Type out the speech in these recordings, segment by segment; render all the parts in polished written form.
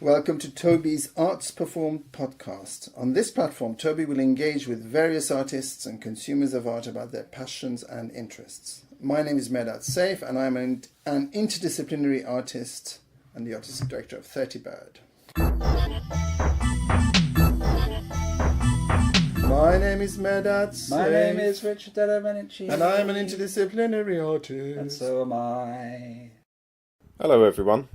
Welcome to Toby's Arts Performed podcast. On this platform, Toby will engage with various artists and consumers of art about their passions and interests. My name is Mehrdad Seyf, and I'm an interdisciplinary artist and the artistic director of 30 Bird. My name is Mehrdad Seyf. My name is Richard Dedomenici. And I'm an interdisciplinary artist. And so am I. Hello everyone,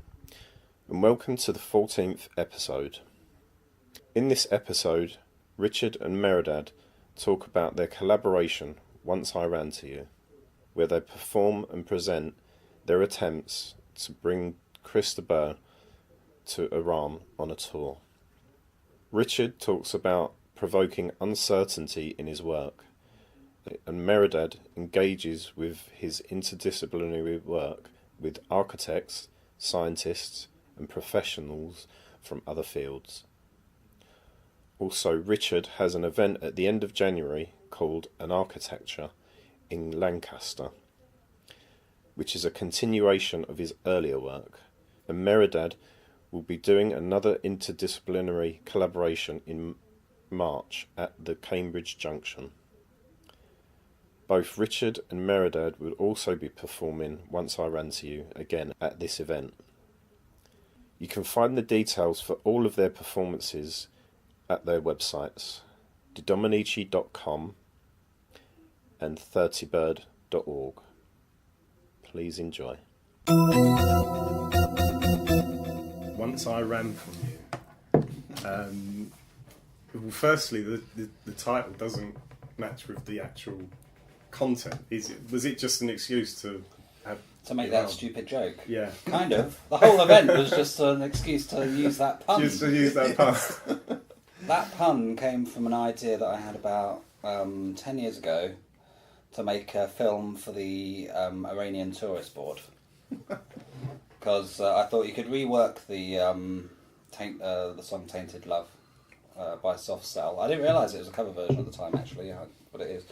and welcome to the 14th episode. In this episode, Richard and Mehrdad talk about their collaboration, Once I Ran to You, where they perform and present their attempts to bring Chris de Burgh to Iran on a tour. Richard talks about provoking uncertainty in his work, and Mehrdad engages with his interdisciplinary work with architects, scientists and professionals from other fields. Also, Richard has an event at the end of January called An Architecture in Lancaster, which is a continuation of his earlier work, and Mehrdad will be doing another interdisciplinary collaboration in March at the Cambridge Junction. Both Richard and Mehrdad will also be performing Once I Ran to You again at this event. You can find the details for all of their performances at their websites, Dedomenici.com and 30bird.org. Please enjoy. Once I Ran from You. Well, firstly, the title doesn't match with the actual content. Was it just an excuse to make that stupid joke? Yeah. Kind of. The whole event was just an excuse to use that pun. Just to use that pun. That pun came from an idea that I had about 10 years ago to make a film for the Iranian Tourist Board. Because I thought you could rework the song Tainted Love by Soft Cell. I didn't realise it was a cover version at the time, actually, but it is.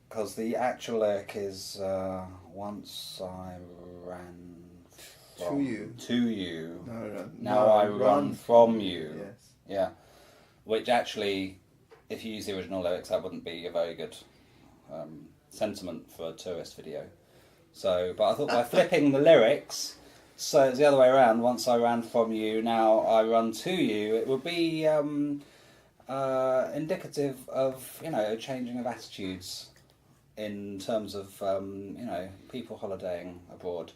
Because the actual lyric is once I ran To you. Now I run from you. Yes. Yeah. Which actually, if you use the original lyrics, that wouldn't be a very good sentiment for a tourist video. So, but I thought by flipping the lyrics, so it's the other way around. Once I ran from you, now I run to you. It would be indicative of changing of attitudes in terms of people holidaying abroad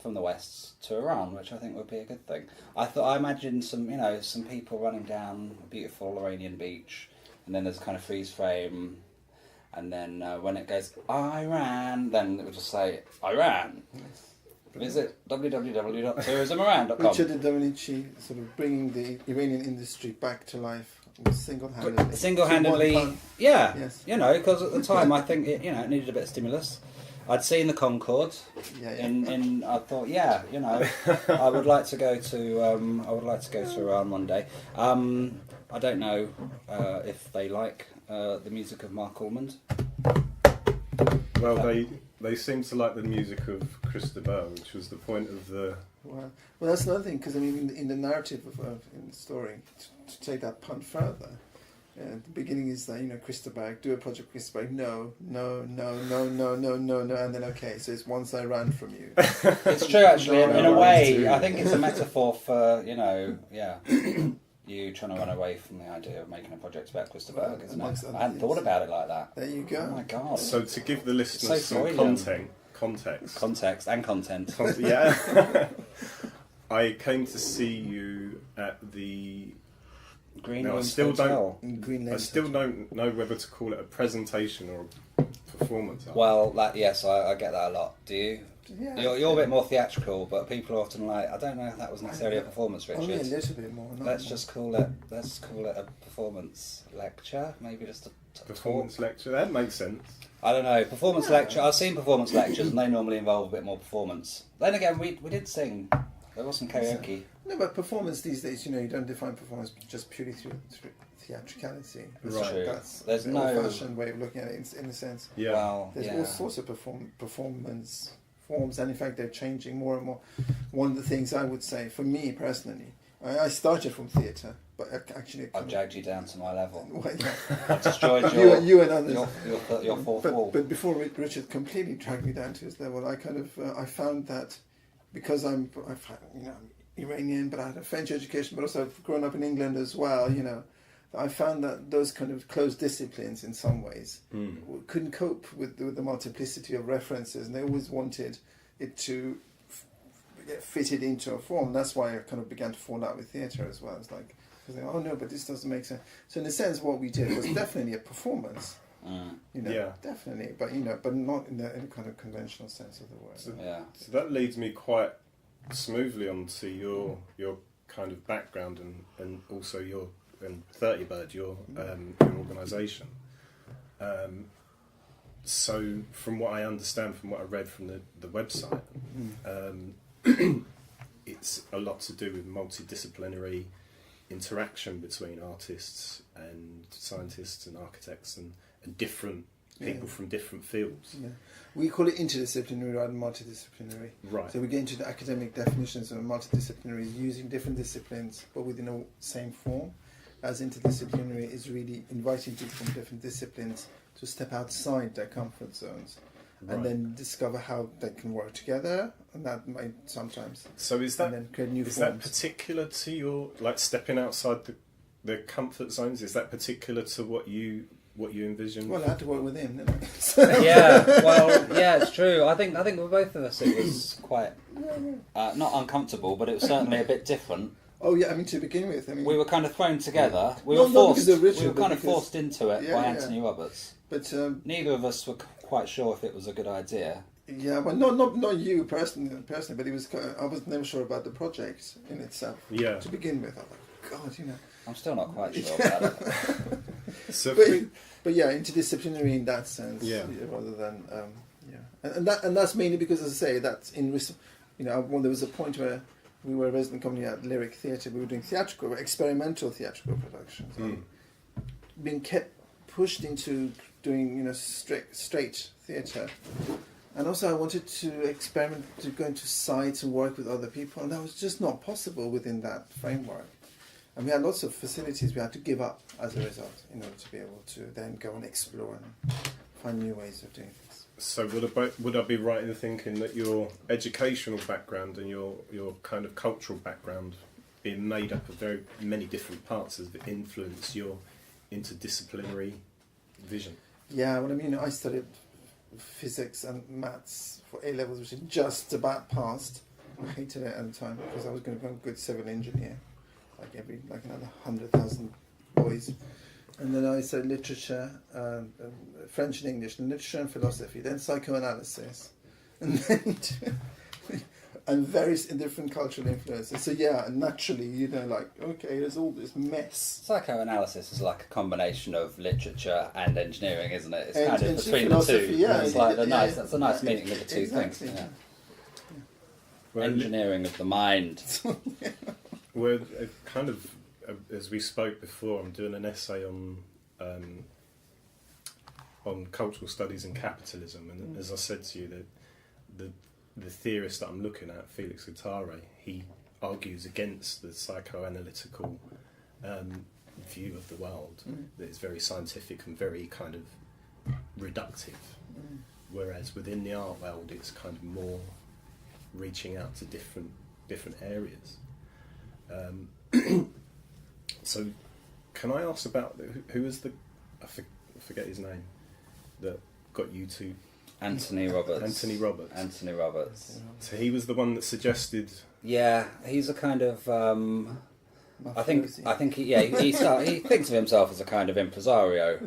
from the West to Iran, which I think would be a good thing. I imagined some people running down a beautiful Iranian beach, and then there's a kind of freeze frame, and then when it goes I ran, then it would just say I ran. Yes. Visit www.tourismiran.com. Richard and Dedomenici sort of bringing the Iranian industry back to life single-handedly. Single-handedly, yeah. Yes. Because at the time I think it needed a bit of stimulus. I'd seen the Concorde, and I thought, I would like to go to Iran one day. I don't know if they like the music of Mark Almond. Well, they seem to like the music of Chris de Burgh, which was the point of the... Well, that's another thing, because in the narrative in the story, to take that pun further, the beginning is that, Chris de Burgh, do a project with Chris de Burgh, no, and then okay, so it's Once I Ran from You. It's true, actually, in a way. I think it's a metaphor for, you trying to run away from the idea of making a project about Chris de Burgh, isn't it? I hadn't thought about it like that. There you go. Oh my God. So to give the listeners some context and content. Yeah. I came to see you at the Green I Rooms still Hotel. don't know whether to call it a presentation or a performance. Well, yes, I get that a lot. Do you? Yeah, You're a bit more theatrical, but people are often like, I don't know if that was necessarily a performance, Richard. Only a little bit more. Let's call it a performance lecture, maybe just a performance talk. lecture. That makes sense. I don't know, performance lecture. I've seen performance lectures, and they normally involve a bit more performance. Then again, we did sing. There was some karaoke. No, but performance these days, you don't define performance just purely through theatricality. Right. That's an old-fashioned way of looking at it in a sense. Yeah. Well, There's all sorts of performance forms, and in fact they're changing more and more. One of the things I would say, for me personally, I started from theatre, but actually I've dragged you down to my level. Well, yeah. I've destroyed you and others. your fourth wall. But before Richard completely dragged me down to his level, I kind of I found that because I'm Iranian, but I had a French education, but also I've grown up in England as well. I found that those kind of closed disciplines, in some ways, couldn't cope with the multiplicity of references, and they always wanted it to get fitted into a form. That's why I kind of began to fall out with theatre as well. It's like, oh no, but this doesn't make sense. So in a sense, what we did was definitely a performance. Definitely, but but not in the kind of conventional sense of the word. So that leads me quite smoothly onto your kind of background and also your 30 Bird, your organisation. So from what I understand, from what I read from the website, it's a lot to do with multidisciplinary interaction between artists and scientists and architects and different people from different fields. Yeah. We call it interdisciplinary rather than multidisciplinary. Right. So we get into the academic definitions of multidisciplinary using different disciplines but within a same form, as interdisciplinary is really inviting people from different disciplines to step outside their comfort zones. Right. And then discover how they can work together, and that might sometimes. So is that create new forms. That particular to your stepping outside the comfort zones? Is that particular to what you envisioned? Well, I had to work with him, didn't I? It's true. I think with both of us it was quite not uncomfortable, but it was certainly a bit different. Oh yeah, to begin with, we were kind of thrown together. We were forced into it by Anthony Roberts. But neither of us were quite sure if it was a good idea. Yeah, well, not you personally, but it was. I was never sure about the project in itself. Yeah. To begin with, I was like, God, I'm still not quite sure about it. But interdisciplinary in that sense, rather than and that's mainly because, as I say, that's in when there was a point where we were a resident company at Lyric Theatre, we were doing experimental theatrical productions, being kept pushed into doing straight theatre, and also I wanted to experiment, to go into sites and work with other people, and that was just not possible within that framework. And we had lots of facilities we had to give up as a result in order to be able to then go and explore and find new ways of doing things. So would I be right in thinking that your educational background and your kind of cultural background being made up of very many different parts has influenced your interdisciplinary vision? Yeah, well, I studied physics and maths for A-levels, which I just about passed. I hated it at the time because I was going to become a good civil engineer, like another 100,000 boys. And then I studied literature, French and English, and literature and philosophy, then psychoanalysis, and then and various different cultural influences. So naturally, okay, there's all this mess. Psychoanalysis is like a combination of literature and engineering, isn't it? It's and kind of between the two. Yeah, it's like that's a nice meeting of the two things. Yeah. Well, engineering of the mind. Well, kind of, as we spoke before, I'm doing an essay on cultural studies and capitalism, and as I said to you, the theorist that I'm looking at, Felix Guattari, he argues against the psychoanalytical view of the world, that it's very scientific and very kind of reductive, whereas within the art world it's kind of more reaching out to different areas. So can I ask about who was I forget his name, that got you to... Anthony Roberts. Anthony Roberts. So he was the one that suggested... Yeah, he's a kind of... I think he thinks of himself as a kind of impresario.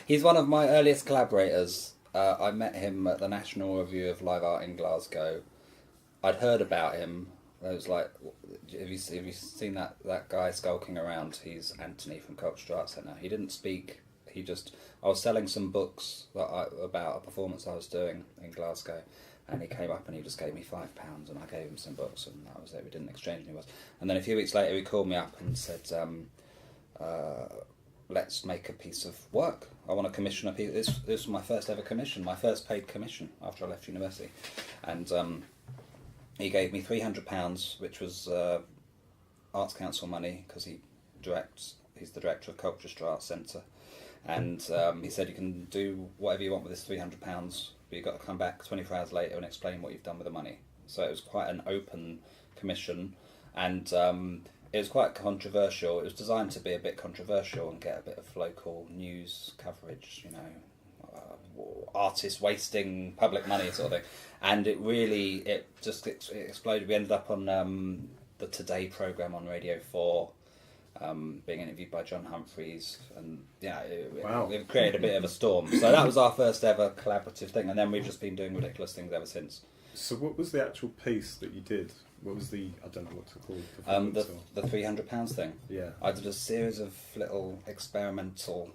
He's one of my earliest collaborators. I met him at the National Review of Live Art in Glasgow. I'd heard about him. I was like, have you seen that guy skulking around? He's Anthony from Cultural Arts Centre. He didn't speak. I was selling some books about a performance I was doing in Glasgow, and he came up and he just gave me £5, and I gave him some books, and that was it. We didn't exchange any words. And then a few weeks later, he called me up and said, let's make a piece of work. I want to commission a piece. This was my first ever commission, my first paid commission after I left university. And he gave me £300, which was Arts Council money, because he's the director of Colchester Arts Centre. And he said, you can do whatever you want with this £300, but you've got to come back 24 hours later and explain what you've done with the money. So it was quite an open commission, and it was quite controversial. It was designed to be a bit controversial and get a bit of local news coverage, you know, artists wasting public money sort of thing. And it exploded. We ended up on the Today programme on Radio 4, being interviewed by John Humphreys, and it created a bit of a storm. So that was our first ever collaborative thing, and then we've just been doing ridiculous things ever since. So what was the actual piece that you did? What was the, I don't know what to call it, the £300 thing? Yeah. I did a series of little experimental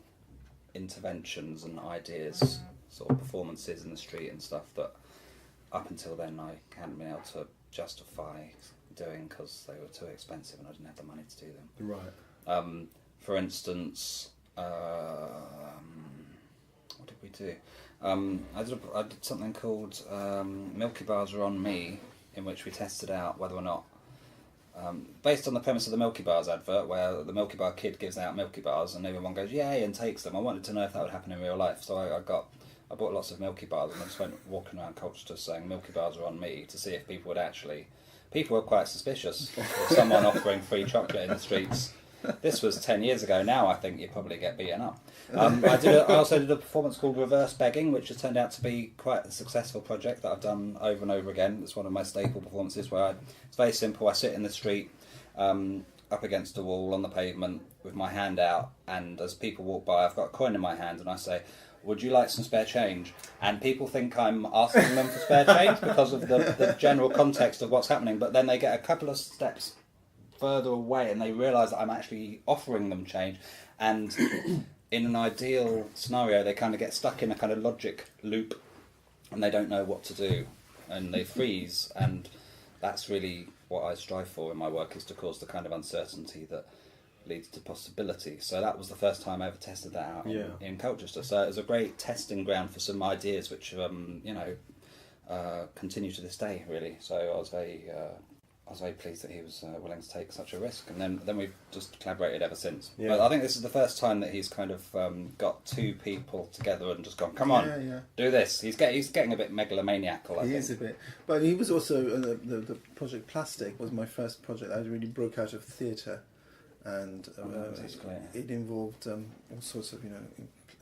interventions and ideas, sort of performances in the street and stuff that up until then I hadn't been able to justify doing because they were too expensive and I didn't have the money to do them. Right. For instance, what did we do? I did something called Milky Bars Are On Me, in which we tested out whether or not, based on the premise of the Milky Bars advert, where the Milky Bar kid gives out Milky Bars and everyone goes yay and takes them. I wanted to know if that would happen in real life, so I bought lots of Milky Bars and I just went walking around Colchester saying Milky Bars are on me to see if people would actually. People were quite suspicious of someone offering free chocolate in the streets. This was 10 years ago. Now I think you'd probably get beaten up. I also did a performance called Reverse Begging, which has turned out to be quite a successful project that I've done over and over again. It's one of my staple performances where it's very simple. I sit in the street up against a wall on the pavement with my hand out, and as people walk by I've got a coin in my hand and I say, would you like some spare change? And people think I'm asking them for spare change because of the general context of what's happening, but then they get a couple of steps further away and they realise that I'm actually offering them change, and in an ideal scenario they kind of get stuck in a kind of logic loop and they don't know what to do and they freeze, and that's really what I strive for in my work, is to cause the kind of uncertainty that leads to possibility. So that was the first time I ever tested that out in Colchester. So it was a great testing ground for some ideas which continue to this day, really. So I was very pleased that he was willing to take such a risk, and then we've just collaborated ever since. Yeah. But I think this is the first time that he's kind of got two people together and just gone, come on, do this. He's getting a bit megalomaniacal, I think. He is a bit. But he was also, the project Plastic was my first project. I really broke out of theatre, and it involved all sorts of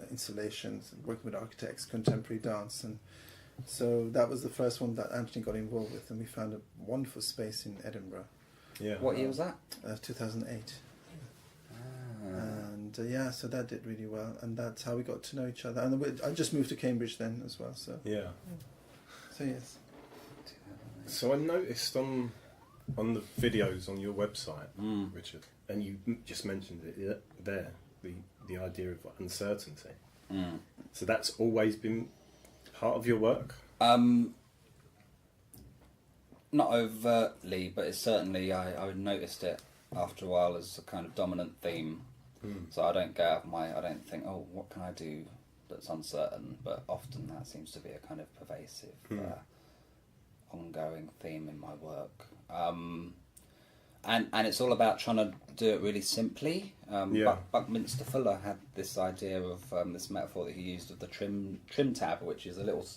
installations, working with architects, contemporary dance, and so that was the first one that Anthony got involved with, and we found a wonderful space in Edinburgh. Yeah. What year was that? 2008. And so that did really well, and that's how we got to know each other. And I just moved to Cambridge then as well. So So yes. So I noticed on the videos on your website, Richard, and you just mentioned it there, the idea of uncertainty. So that's always been part of your work? Not overtly, but it's certainly, I noticed it after a while as a kind of dominant theme. So I don't I don't think, oh, what can I do that's uncertain? But often that seems to be a kind of pervasive, ongoing theme in my work. And it's all about trying to do it really simply. Buckminster Fuller had this idea of this metaphor that he used of the trim tab, which is a little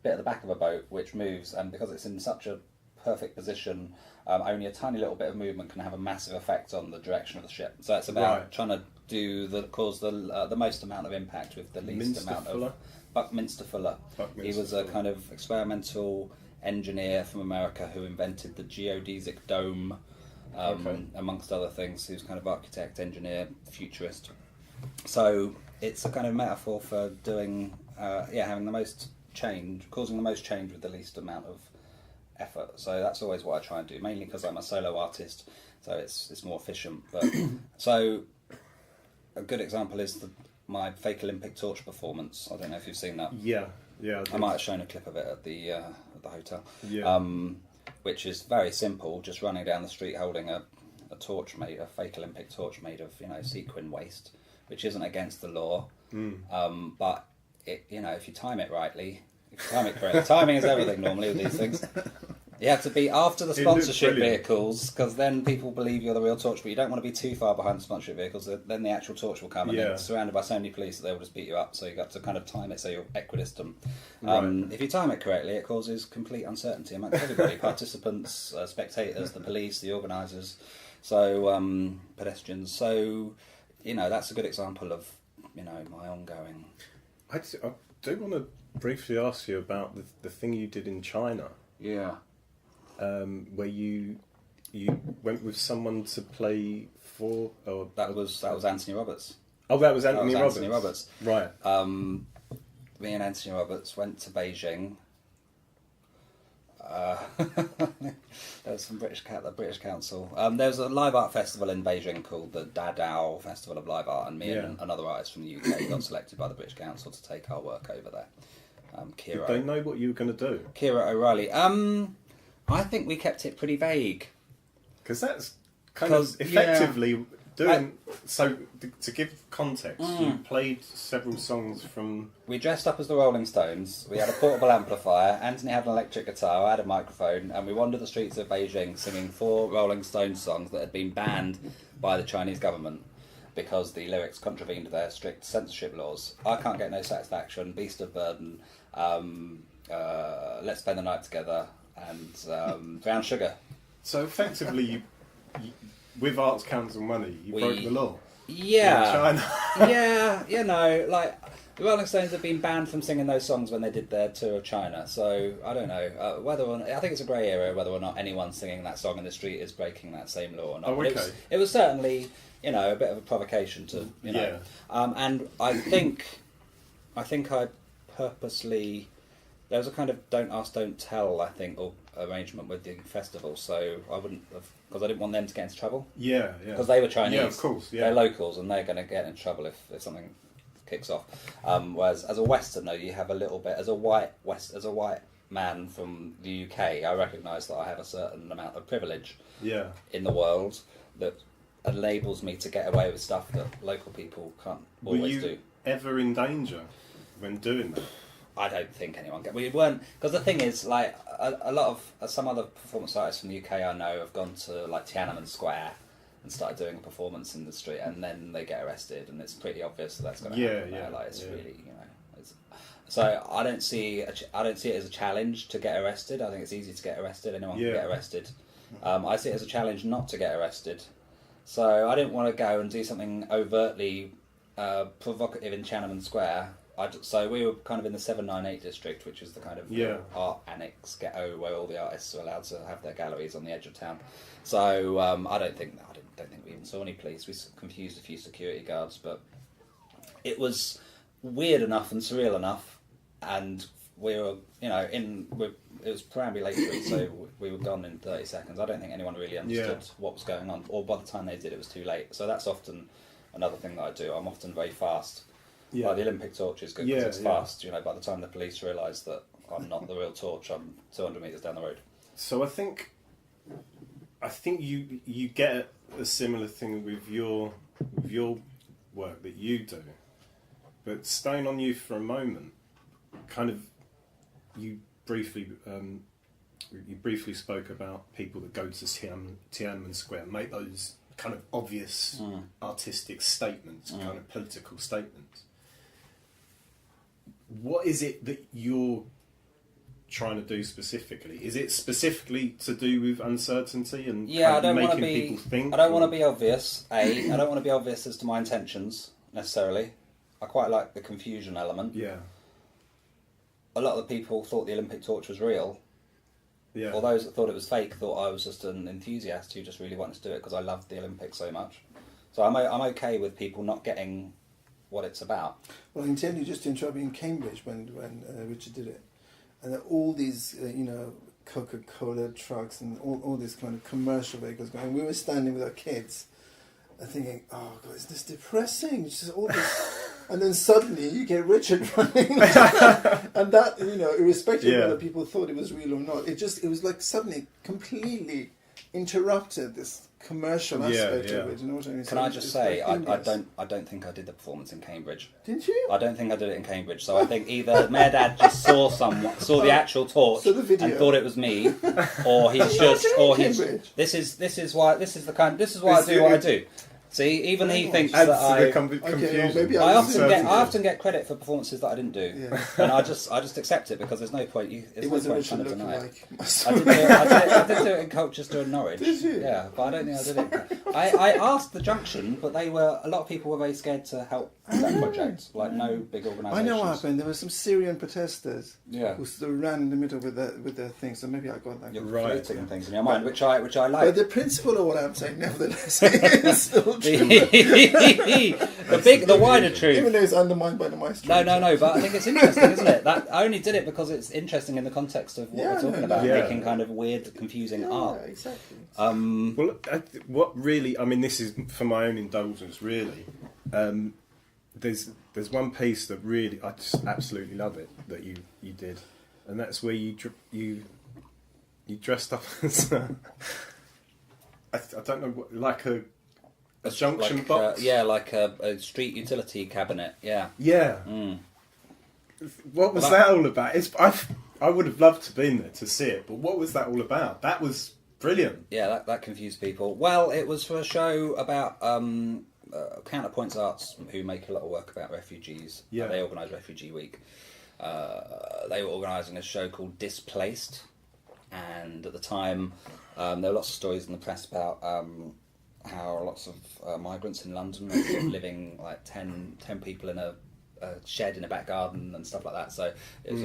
bit at the back of a boat which moves, and because it's in such a perfect position, only a tiny little bit of movement can have a massive effect on the direction of the ship. So it's about trying to cause the most amount of impact with the least amount of... Buckminster Fuller. He was a kind of experimental engineer from America who invented the geodesic dome, amongst other things. He was kind of architect, engineer, futurist. So it's a kind of metaphor for doing, having the most change, causing the most change with the least amount of effort. So that's always what I try and do, mainly because I'm a solo artist, so it's more efficient. But so a good example is my fake Olympic torch performance. I don't know if you've seen that. Yeah. I might have shown a clip of it at the hotel. Which is very simple, just running down the street holding a torch a fake Olympic torch made of sequin waste, which isn't against the law. But if you time it rightly, if you time it correctly, timing is everything normally with these things. You have to be after the sponsorship vehicles, because then people believe you're the real torch, but you don't want to be too far behind the sponsorship vehicles, then the actual torch will come, and then it's surrounded by so many police that they will just beat you up, so you've got to kind of time it so you're equidistant. If you time it correctly, it causes complete uncertainty amongst everybody, participants, spectators, the police, the organisers, so pedestrians. So, that's a good example of, my ongoing... I do want to briefly ask you about the thing you did in China. Yeah. Where you went with someone to play for... That was Anthony Roberts. Oh, that was Anthony Roberts. Anthony Roberts. Right. Me and Anthony Roberts went to Beijing. There was some the British Council. There was a live art festival in Beijing called the Dadao Festival of Live Art, and me and another artist from the UK got selected by the British Council to take our work over there. Kira. Did they know what you were going to do? Kira O'Reilly. I think we kept it pretty vague. Because that's kind of effectively doing... So, to give context, you played several songs from... We dressed up as the Rolling Stones. We had a portable amplifier. Anthony had an electric guitar. I had a microphone. And we wandered the streets of Beijing singing 4 Rolling Stones songs that had been banned by the Chinese government because the lyrics contravened their strict censorship laws. I Can't Get No Satisfaction, Beast of Burden, Let's Spend the Night Together, and Brown Sugar. So effectively, you with Arts Council money, you broke the law. Yeah. In China. Like the Rolling Stones have been banned from singing those songs when they did their tour of China. So I don't know whether or not, I think it's a grey area whether or not anyone singing that song in the street is breaking that same law or not. Oh, okay. It was certainly a bit of a provocation to and I think I purposely. There was a kind of don't ask, don't tell, I think, or arrangement with the festival, so I wouldn't have, because I didn't want them to get into trouble. Yeah. Because they were Chinese. Yeah, of course. Yeah. They're locals, and they're going to get into trouble if something kicks off. Whereas as a Westerner, you have a little bit as a white man from the UK. I recognise that I have a certain amount of privilege. In the world that enables me to get away with stuff that local people can't always do. Were you ever in danger when doing that? I don't think anyone... We weren't... Because the thing is, like, a lot of... Some other performance artists from the UK I know have gone to, like, Tiananmen Square and started doing a performance in the street, and then they get arrested, and it's pretty obvious that that's going to happen. Like, it's really, It's, so I don't see it as a challenge to get arrested. I think it's easy to get arrested. Anyone can get arrested. I see it as a challenge not to get arrested. So I didn't want to go and do something overtly provocative in Tiananmen Square. So we were kind of in the 798 district, which is the kind of art annex ghetto where all the artists are allowed to have their galleries on the edge of town. So I don't think we even saw any police. We confused a few security guards, but it was weird enough and surreal enough, and we were, it was perambulatory, so we were gone in 30 seconds. I don't think anyone really understood what was going on, or by the time they did, it was too late. So that's often another thing that I do. I'm often very fast. Like the Olympic torch is good because it's fast. By the time the police realise that I'm not the real torch, I'm 200 metres down the road. So I think you get a similar thing with your work that you do, but staying on you for a moment, kind of you briefly spoke about people that go to Tiananmen Square and make those kind of obvious artistic statements, kind of political statements. What is it that you're trying to do specifically? Is it specifically to do with uncertainty and making people think? I don't want to be obvious. I don't want to be obvious as to my intentions necessarily. I quite like the confusion element. Yeah. A lot of the people thought the Olympic torch was real. Yeah. Or those that thought it was fake thought I was just an enthusiast who just really wanted to do it because I loved the Olympics so much. So I'm okay with people not getting what it's about. Well, I can tell you just in trouble in Cambridge when Richard did it, and all these Coca-Cola trucks and all these kind of commercial vehicles going. We were standing with our kids, thinking, "Oh God, is this depressing?" It's just all this, and then suddenly you get Richard running, and that irrespective of whether people thought it was real or not, it was like suddenly completely interrupted this commercial aspect of it. You know what I mean? Can I just say, I don't think I did the performance in Cambridge. Didn't you? I don't think I did it in Cambridge. So I think either Mehrdad just saw the actual torch the video. and thought it was me, or he's this is why I do what I do. See, even he thinks that confusion. I often get credit for performances that I didn't do, and I just accept it because there's no point. There's no point trying to deny it. I did do it in Colchester and Norwich. Did you? Yeah, but I don't think I did it. I asked the Junction, but a lot of people were very scared to help with that project. Like no big organisations. I know what happened. There were some Syrian protesters Yeah. who sort of ran in the middle with their things. So maybe I got that. You're Right. floating things in your mind, which I like. But the principle of what I'm saying, nevertheless, is still true. the wider truth. Even though it's undermined by the maestro. No, but I think it's interesting, isn't it? That I only did it because it's interesting in the context of what we're talking about, making kind of weird, confusing art. Exactly. Well, what really, I mean, this is for my own indulgence, really. There's one piece that really, I just absolutely love it, that you did, and that's where you dressed up as I don't know, what, like a junction box. Like a street utility cabinet. Yeah. Yeah. Mm. What was that all about? I would have loved to have been there to see it, but what was that all about? That was brilliant. Yeah, that confused people. Well, it was for a show about Counterpoints Arts, who make a lot of work about refugees. Yeah. They organise Refugee Week. They were organising a show called Displaced, and at the time there were lots of stories in the press about how lots of migrants in London were sort of living like 10 people in a shed in a back garden and stuff like that. So it was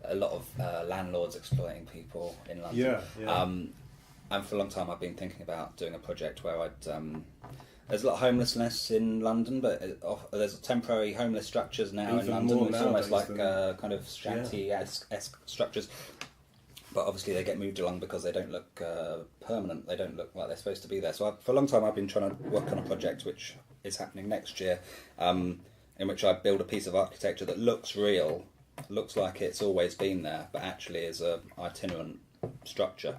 a lot of landlords exploiting people in London. Yeah. And for a long time I've been thinking about doing a project where I'd... there's a lot of homelessness in London, but there's temporary homeless structures now in London. It's almost like kind of shanty-esque structures. But obviously they get moved along because they don't look permanent. They don't look like they're supposed to be there. So for a long time I've been trying to work on a project which is happening next year, in which I build a piece of architecture that looks real, looks like it's always been there, but actually is a itinerant structure.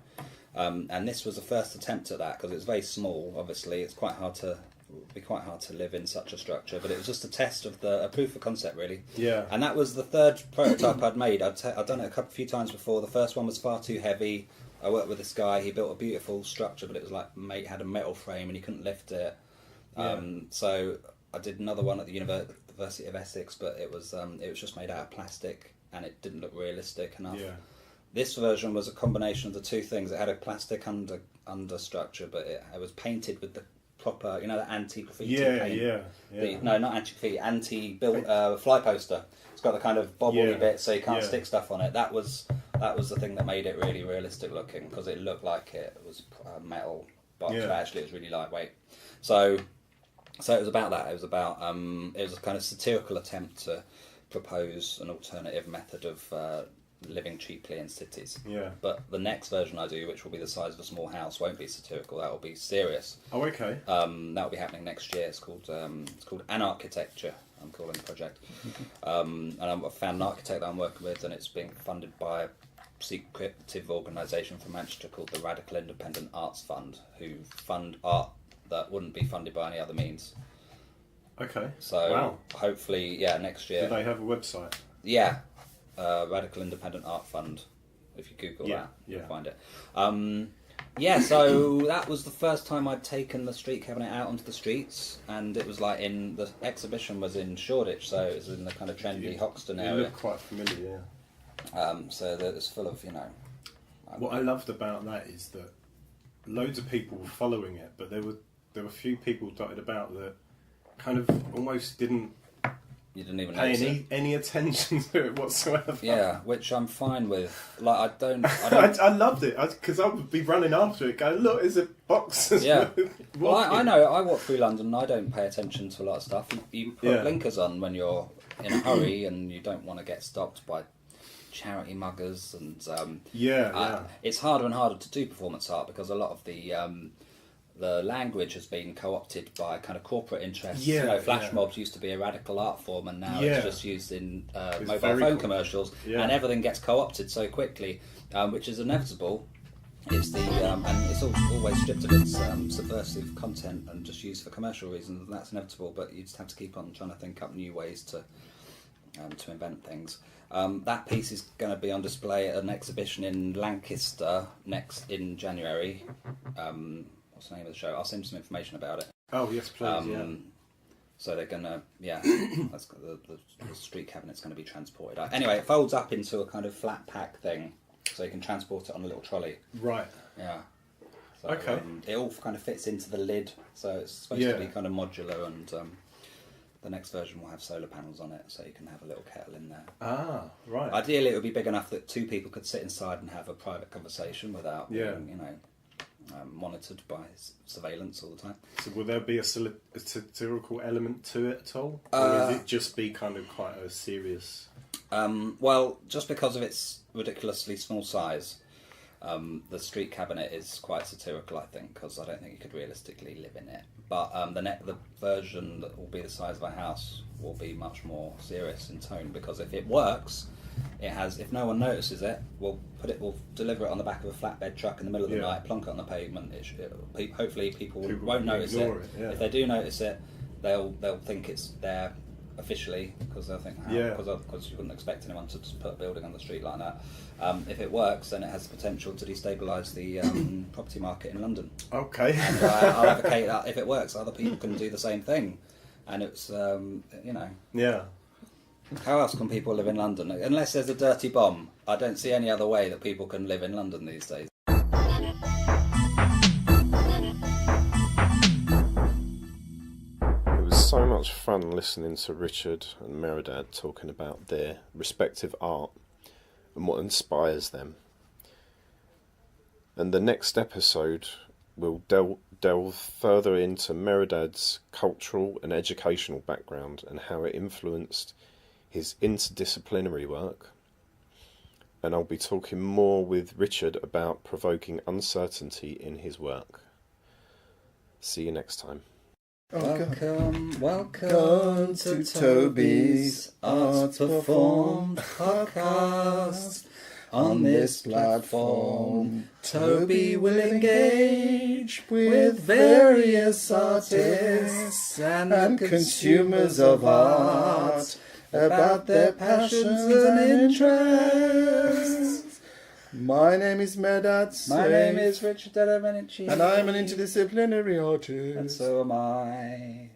And this was the first attempt at that because it's very small. Obviously, it's quite hard to live in such a structure. But it was just a test of a proof of concept, really. Yeah. And that was the third prototype I'd made. I'd done it a few times before. The first one was far too heavy. I worked with this guy. He built a beautiful structure, but it was like had a metal frame and he couldn't lift it. So I did another one at the University of Essex, but it was just made out of plastic and it didn't look realistic enough. Yeah. This version was a combination of the two things. It had a plastic under structure, but it was painted with the proper, the anti-graffiti paint. Yeah. No, not anti-graffiti, anti-built fly poster. It's got the kind of bobbly bit, so you can't stick stuff on it. That was the thing that made it really realistic looking, because it looked like it was a metal box, but actually it was really lightweight. So it was about that. It was about it was a kind of satirical attempt to propose an alternative method of living cheaply in cities. Yeah. But the next version I do, which will be the size of a small house, won't be satirical. That will be serious. Oh, okay. That will be happening next year. It's called Anarchitecture. I'm calling the project. And I've found an architect that I'm working with, and it's being funded by a secretive organisation from Manchester called the Radical Independent Arts Fund, who fund art that wouldn't be funded by any other means. Okay. So hopefully, next year. Do they have a website? Yeah. Radical Independent Art Fund. If you Google that, you'll find it. So that was the first time I'd taken the street cabinet out onto the streets, and it was like the exhibition was in Shoreditch, so it was in the kind of trendy Hoxton area. You look quite familiar, So that it's full of, What I loved about that is that loads of people were following it, but there were a few people dotted about that kind of almost didn't. You didn't even pay any attention to it whatsoever. Yeah, which I'm fine with. Like I don't. I loved it because I would be running after it, going, "Look, there's a box." Yeah. Well, I know. I walk through London and I don't pay attention to a lot of stuff. You put blinkers on when you're in a hurry and you don't want to get stopped by charity muggers and. It's harder and harder to do performance art because a lot of the language has been co-opted by kind of corporate interests. Flash mobs used to be a radical art form, and now it's just used in mobile phone commercials, and everything gets co-opted so quickly, which is inevitable. It's and it's always stripped of its subversive content and just used for commercial reasons. And that's inevitable, but you just have to keep on trying to think up new ways to invent things. That piece is going to be on display at an exhibition in Lancaster in January. What's the name of the show? I'll send you some information about it. Oh yes, please. So they're going to, that's the street cabinet's going to be transported. Anyway, it folds up into a kind of flat pack thing, so you can transport it on a little trolley. Right. Yeah. So, okay. It all kind of fits into the lid, so it's supposed to be kind of modular, and the next version will have solar panels on it, so you can have a little kettle in there. Ah, right. Ideally, it would be big enough that two people could sit inside and have a private conversation without being, monitored by surveillance all the time. So will there be a satirical element to it at all? Or will it just be kind of quite a serious... Well, just because of its ridiculously small size, the street cabinet is quite satirical, I think, because I don't think you could realistically live in it. But the version that will be the size of a house will be much more serious in tone, because if it works, if no one notices it, we'll deliver it on the back of a flatbed truck in the middle of the night, plonk it on the pavement. Hopefully people won't notice it. If they do notice it, they'll think it's there officially, because they'll think because you wouldn't expect anyone to just put a building on the street like that. If it works, then it has the potential to destabilise the property market in London. Okay. And I'll advocate that if it works, other people can do the same thing, and it's Yeah. How else can people live in London? Unless there's a dirty bomb, I don't see any other way that people can live in London these days. It was so much fun listening to Richard and Mehrdad talking about their respective art and what inspires them. And the next episode will delve further into Mehrdad's cultural and educational background and how it influenced his interdisciplinary work. And I'll be talking more with Richard about provoking uncertainty in his work. See you next time. Welcome to Toby's Art Performed podcast. On this platform, Toby will engage with various artists and consumers of art about their passions and interests. My name is Mehrdad. My name is Richard and Dedomenici. And I am an interdisciplinary artist. And so am I.